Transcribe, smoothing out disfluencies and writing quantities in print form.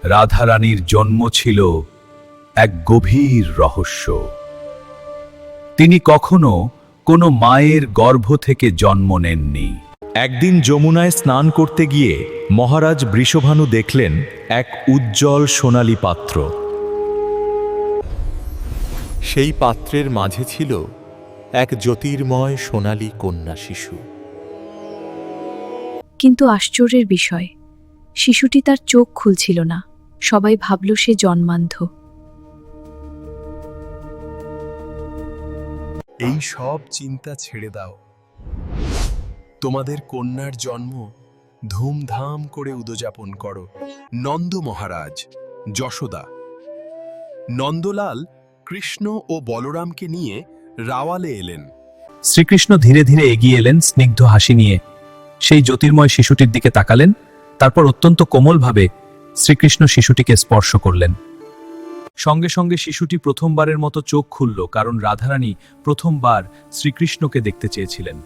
রাধারানীর জন্ম ছিল এক গভীর রহস্য। তিনি কখনো কোনো মায়ের গর্ভ থেকে জন্ম নেননি। একদিন যমুনায় স্নান করতে গিয়ে মহারাজ বৃষভানু দেখলেন এক উজ্জ্বল সোনালী পাত্র। সেই পাত্রের মাঝে ছিল এক জ্যোতির্ময় সোনালী কন্যা শিশু। কিন্তু আশ্চর্যের বিষয়, শিশুটি তার চোখ খুলছিল না। সবাই ভাবল সে জন্মান্ধ। এই সব চিন্তা ছেড়ে দাও। তোমাদের কন্যার জন্ম ধুমধাম করে উদযাপন করো। নন্দ মহারাজ, যশোদা, নন্দলাল কৃষ্ণ ও বলরামকে নিয়ে রাওয়ালে এলেন। শ্রীকৃষ্ণ ধীরে ধীরে এগিয়ে এলেন স্নিগ্ধ হাসি নিয়ে। সেই জ্যোতির্ময় শিশুটির দিকে তাকালেন, তারপর অত্যন্ত কোমলভাবে শ্রীকৃষ্ণ শিশুটিকে স্পর্শ করলেন। সঙ্গে সঙ্গে শিশুটি প্রথমবারের মতো চোখ খুলল, কারণ রাধারানী প্রথমবার শ্রীকৃষ্ণকে দেখতে চেয়েছিলেন।